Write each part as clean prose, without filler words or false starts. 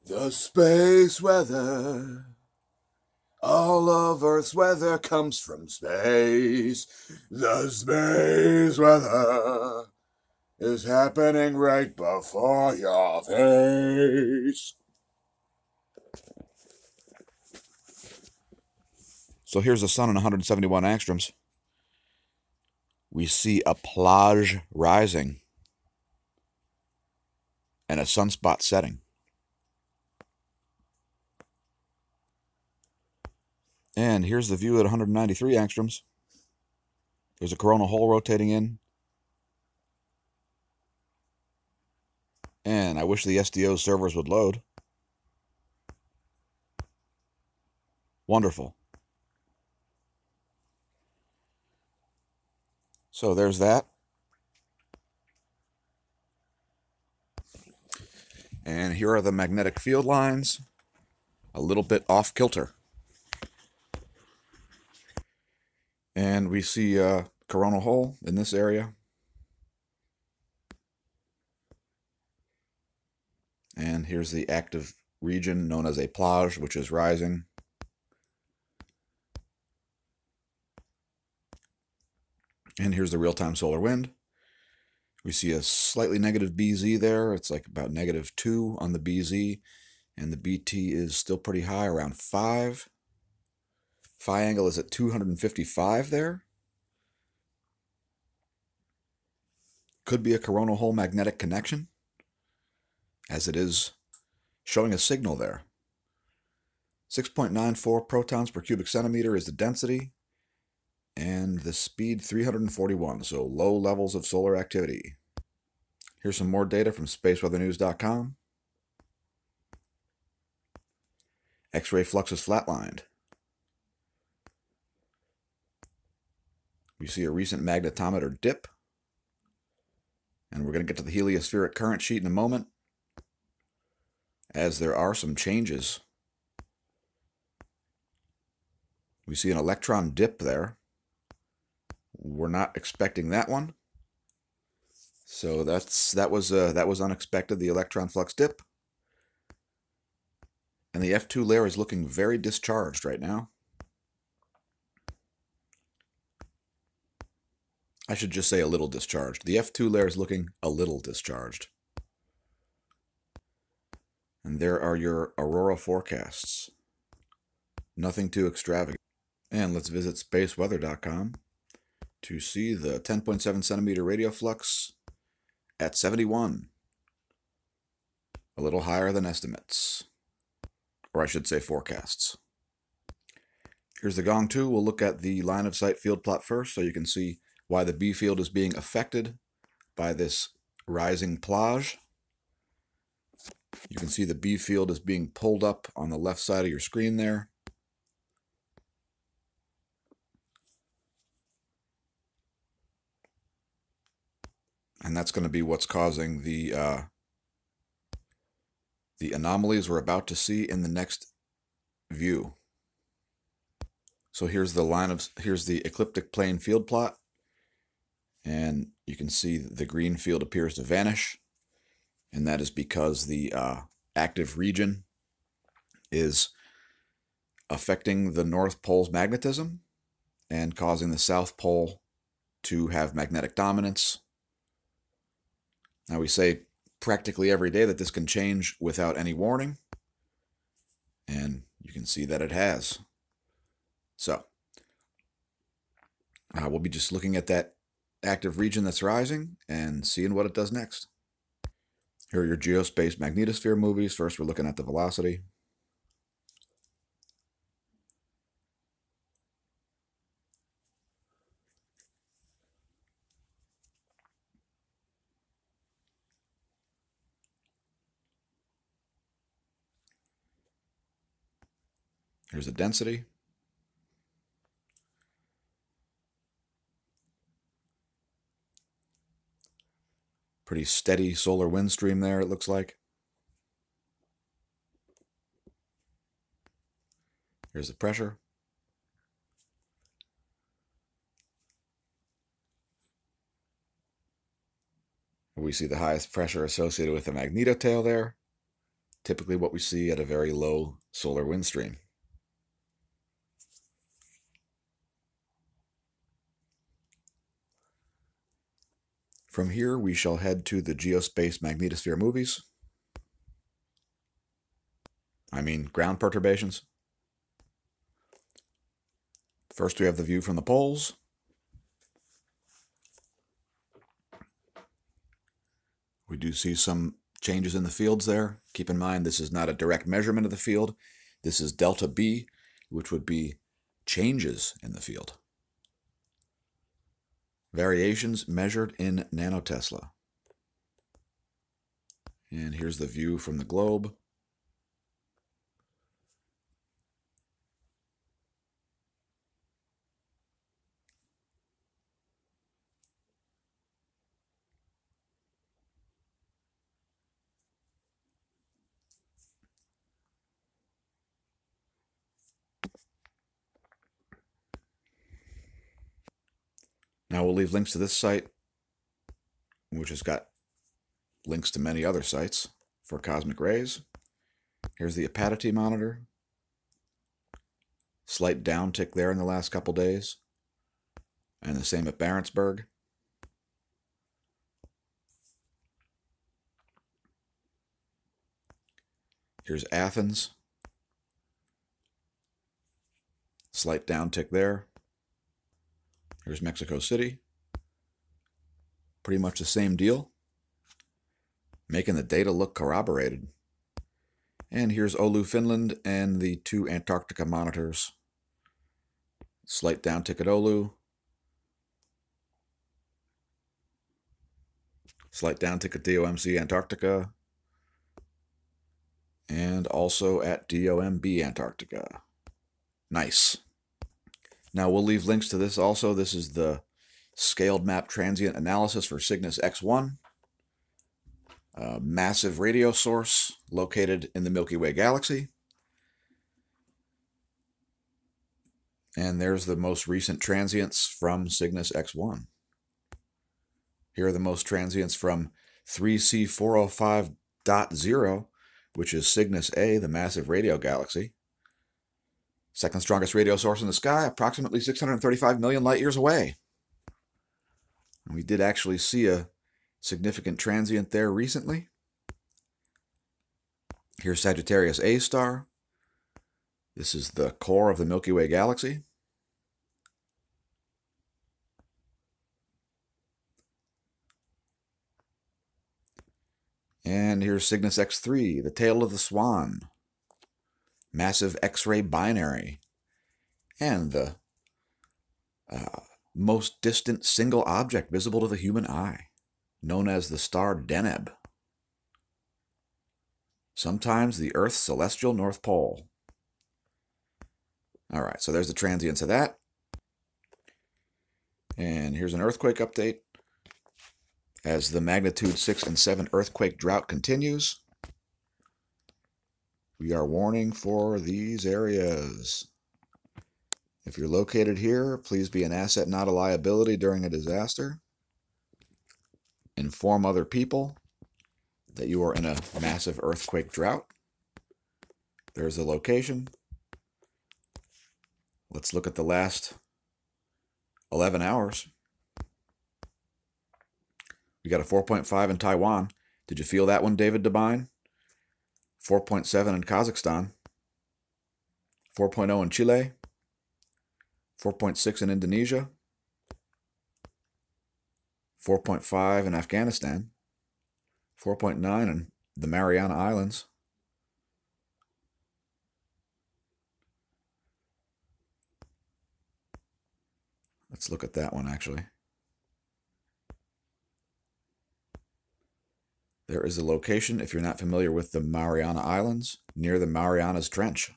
The space weather. All of Earth's weather comes from space. The space weather is happening right before your face. So here's the sun in 171 angstroms. We see a plage rising and a sunspot setting. And here's the view at 193 angstroms. There's a coronal hole rotating in. And I wish the SDO servers would load. Wonderful. So there's that. And here are the magnetic field lines, a little bit off kilter. And we see a coronal hole in this area. And here's the active region known as a plage, which is rising. And here's the real-time solar wind. We see a slightly negative BZ there. It's like about -2 on the BZ. And the BT is still pretty high, around 5. Phi angle is at 255 there. Could be a coronal hole magnetic connection, as it is showing a signal there. 6.94 protons per cubic centimeter is the density, and the speed 341, so low levels of solar activity. Here's some more data from spaceweathernews.com. X-ray flux is flatlined. We see a recent magnetometer dip, and we're going to get to the heliospheric current sheet in a moment, as there are some changes. We see an electron dip there. We're not expecting that one, so that was unexpected. The electron flux dip, and the F2 layer is looking very discharged right now. I should just say a little discharged. The F2 layer is looking a little discharged. And there are your aurora forecasts. Nothing too extravagant. And let's visit spaceweather.com to see the 10.7 centimeter radial flux at 71. A little higher than estimates. Or I should say forecasts. Here's the Gong 2. We'll look at the line of sight field plot first so you can see why the B field is being affected by this rising plage. You can see the B field is being pulled up on the left side of your screen there. And that's going to be what's causing the anomalies we're about to see in the next view. So here's the ecliptic plane field plot. And you can see the green field appears to vanish, and that is because the active region is affecting the North Pole's magnetism and causing the South Pole to have magnetic dominance. Now, we say practically every day that this can change without any warning, and you can see that it has. So we'll be just looking at that active region that's rising and seeing what it does next. Here are your geospace magnetosphere movies. First, we're looking at the velocity. Here's the density. Pretty steady solar wind stream there, it looks like. Here's the pressure. We see the highest pressure associated with the magnetotail there. typically what we see at a very low solar wind stream. From here, we shall head to the geospace magnetosphere movies. I mean, ground perturbations. First, we have the view from the poles. We do see some changes in the fields there. Keep in mind, this is not a direct measurement of the field. This is delta B, which would be changes in the field. Variations measured in nanotesla. And here's the view from the globe. Now we'll leave links to this site, which has got links to many other sites for cosmic rays. Here's the apatity monitor. Slight downtick there in the last couple days. And the same at Barentsburg. Here's Athens. Slight downtick there. Here's Mexico City. Pretty much the same deal. Making the data look corroborated. And here's Oulu, Finland, and the 2 Antarctica monitors. Slight downtick at Oulu. Slight downtick at DOMC Antarctica. And also at DOMB Antarctica. Nice. Now we'll leave links to this also. This is the scaled map transient analysis for Cygnus X1. A massive radio source located in the Milky Way galaxy. And there's the most recent transients from Cygnus X1. Here are the most transients from 3C405.0, which is Cygnus A, the massive radio galaxy. Second strongest radio source in the sky, approximately 635 million light years away. And we did actually see a significant transient there recently. Here's Sagittarius A star. This is the core of the Milky Way galaxy. And here's Cygnus X3, the tail of the swan. Massive X-ray binary, and the most distant single object visible to the human eye, known as the star Deneb. Sometimes the Earth's celestial North Pole. All right, so there's the transients of that. And here's an earthquake update. As the magnitude 6 and 7 earthquake drought continues, we are warning for these areas. If you're located here, please be an asset, not a liability during a disaster. Inform other people that you are in a massive earthquake drought. There's the location. Let's look at the last 11 hours. We got a 4.5 in Taiwan. Did you feel that one, David Devine? 4.7 in Kazakhstan, 4.0 in Chile, 4.6 in Indonesia, 4.5 in Afghanistan, 4.9 in the Mariana Islands. Let's look at that one actually. There is a location, if you're not familiar with the Mariana Islands, near the Marianas Trench,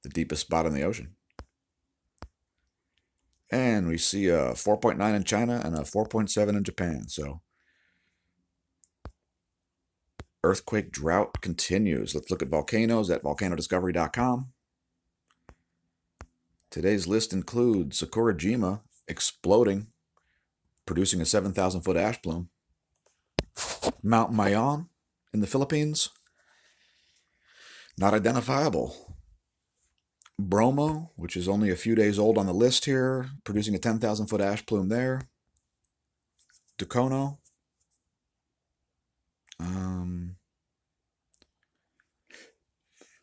the deepest spot in the ocean. And we see a 4.9 in China and a 4.7 in Japan. So earthquake drought continues. Let's look at volcanoes at volcanodiscovery.com. Today's list includes Sakurajima exploding, producing a 7,000-foot ash plume. Mount Mayon in the Philippines, Not identifiable. Bromo, which is only a few days old on the list here, producing a 10,000 foot ash plume there. Ducono.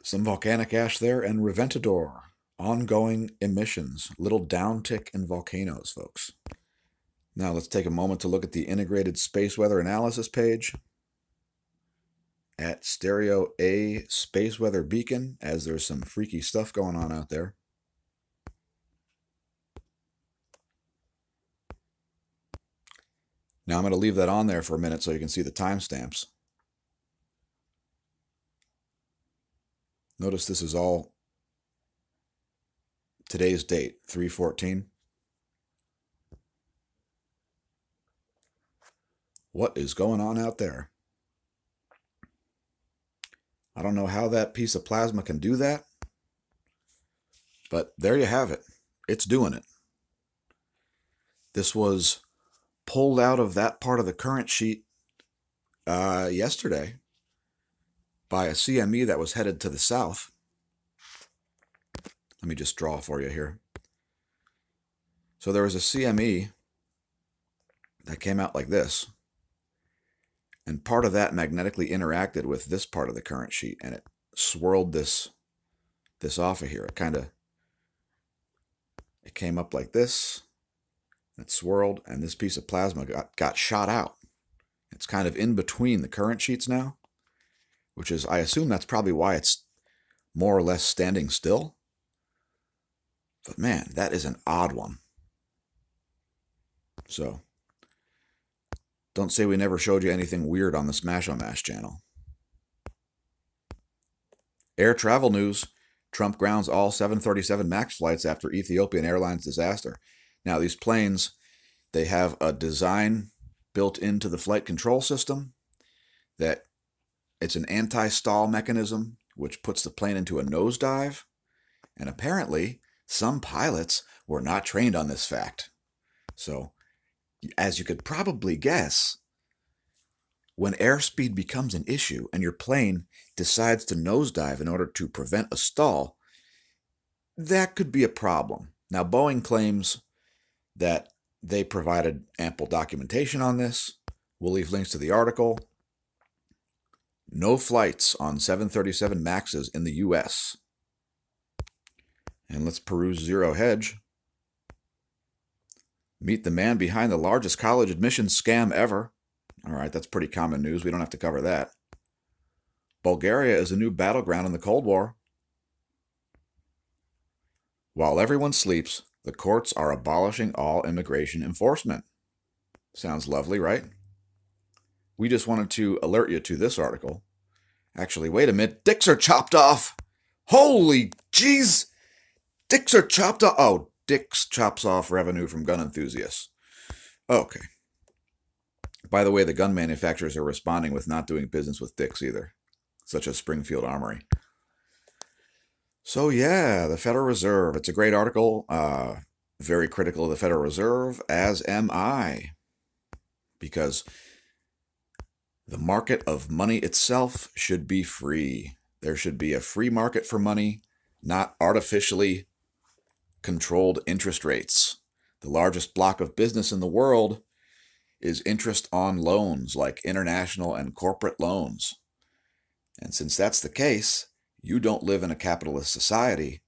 Some volcanic ash there, and Reventador. Ongoing emissions. Little downtick in volcanoes, folks. Now let's take a moment to look at the integrated space weather analysis page at Stereo A Space Weather Beacon, as there's some freaky stuff going on out there. Now I'm going to leave that on there for a minute so you can see the timestamps. Notice this is all today's date, 3/14. What is going on out there? I don't know how that piece of plasma can do that, but there you have it. It's doing it. This was pulled out of that part of the current sheet yesterday by a CME that was headed to the south. Let me just draw for you here. So there was a CME that came out like this, and part of that magnetically interacted with this part of the current sheet, and it swirled this off of here. It came up like this, it swirled, and this piece of plasma got shot out. It's kind of in between the current sheets now, which is, I assume that's probably why it's more or less standing still. But man, that is an odd one. So, don't say we never showed you anything weird on the smAsho channel. Air travel news. Trump grounds all 737 MAX flights after Ethiopian Airlines disaster. Now, these planes, they have a design built into the flight control system that it's an anti-stall mechanism, which puts the plane into a nosedive. And apparently, some pilots were not trained on this fact. So, as you could probably guess, when airspeed becomes an issue and your plane decides to nosedive in order to prevent a stall, that could be a problem. Now, Boeing claims that they provided ample documentation on this. We'll leave links to the article. No flights on 737 MAXs in the U.S. And let's peruse Zero Hedge. Meet the man behind the largest college admissions scam ever. All right, that's pretty common news. We don't have to cover that. Bulgaria is a new battleground in the Cold War. While everyone sleeps, the courts are abolishing all immigration enforcement. Sounds lovely, right? We just wanted to alert you to this article. Actually, wait a minute. Dicks are chopped off. Holy jeez. Dicks are chopped off. Oh, Dicks chops off revenue from gun enthusiasts. Okay. By the way, the gun manufacturers are responding with not doing business with Dicks either, such as Springfield Armory. So yeah, the Federal Reserve. It's a great article. Very critical of the Federal Reserve, as am I. Because the market of money itself should be free. There should be a free market for money, not artificially controlled interest rates. The largest block of business in the world is interest on loans, like international and corporate loans. And since that's the case, you don't live in a capitalist society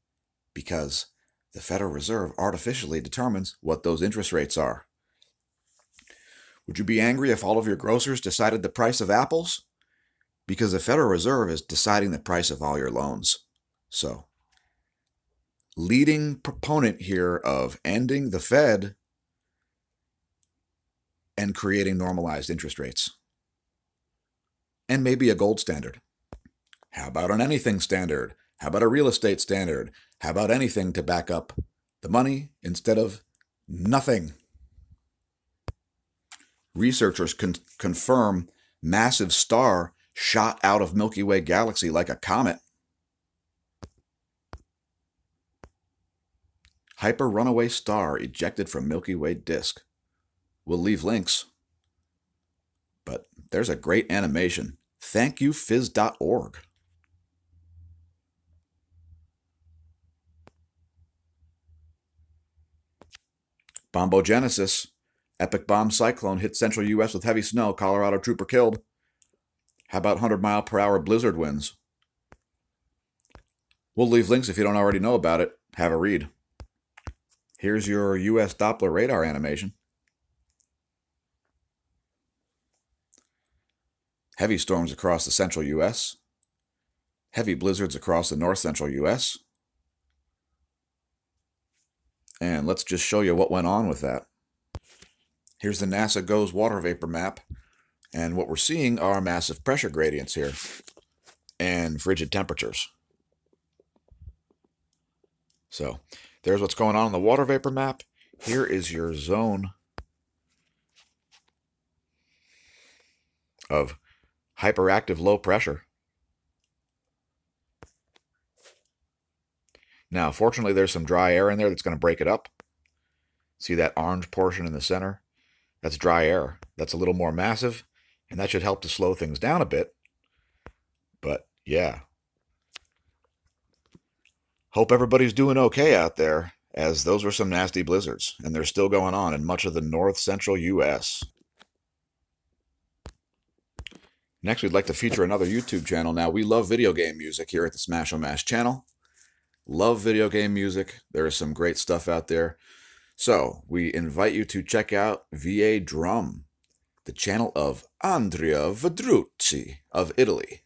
because the Federal Reserve artificially determines what those interest rates are. Would you be angry if all of your grocers decided the price of apples? Because the Federal Reserve is deciding the price of all your loans. So, leading proponent here of ending the Fed and creating normalized interest rates. And maybe a gold standard. How about an anything standard? How about a real estate standard? How about anything to back up the money instead of nothing? Researchers confirm massive star shot out of Milky Way galaxy like a comet. Hyper runaway star ejected from Milky Way disk. We'll leave links. But there's a great animation. Thankyouphys.org. Bombogenesis. Epic bomb cyclone hit central U.S. with heavy snow. Colorado trooper killed. How about 100-mile-per-hour blizzard winds? We'll leave links if you don't already know about it. Have a read. Here's your U.S. Doppler radar animation. Heavy storms across the central U.S. Heavy blizzards across the north-central U.S. And let's just show you what went on with that. Here's the NASA GOES water vapor map. And what we're seeing are massive pressure gradients here and frigid temperatures. So there's what's going on the water vapor map. Here is your zone of hyperactive low pressure. Now, fortunately, there's some dry air in there that's going to break it up. See that orange portion in the center? That's dry air. That's a little more massive, and that should help to slow things down a bit. But, yeah. Hope everybody's doing okay out there, as those were some nasty blizzards, and they're still going on in much of the north-central U.S. Next, we'd like to feature another YouTube channel. Now, we love video game music here at the smAsho channel. Love video game music. There is some great stuff out there. So, we invite you to check out VA Drum, the channel of Andrea Vedrucci of Italy.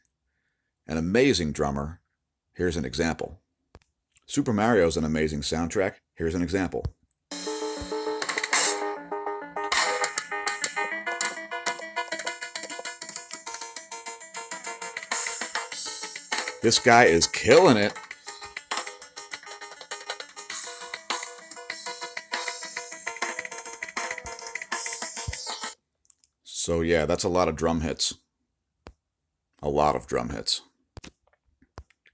An amazing drummer. Here's an example. Super Mario is an amazing soundtrack. Here's an example. This guy is killing it. So yeah, that's a lot of drum hits. A lot of drum hits.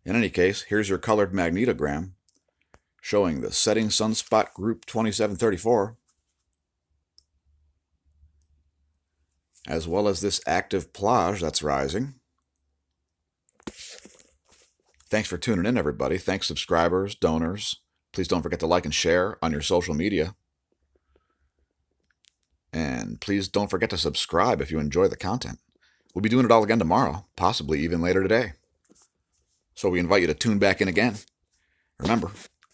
In any case, here's your colored magnetogram showing the setting sunspot group 2734, as well as this active plage that's rising. Thanks for tuning in, everybody. Thanks, subscribers, donors. Please don't forget to like and share on your social media. And please don't forget to subscribe if you enjoy the content. We'll be doing it all again tomorrow, possibly even later today. So we invite you to tune back in again. Remember,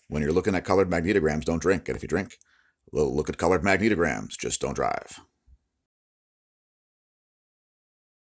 when you're looking at colored magnetograms, don't drink. And if you drink, look at colored magnetograms. Just don't drive.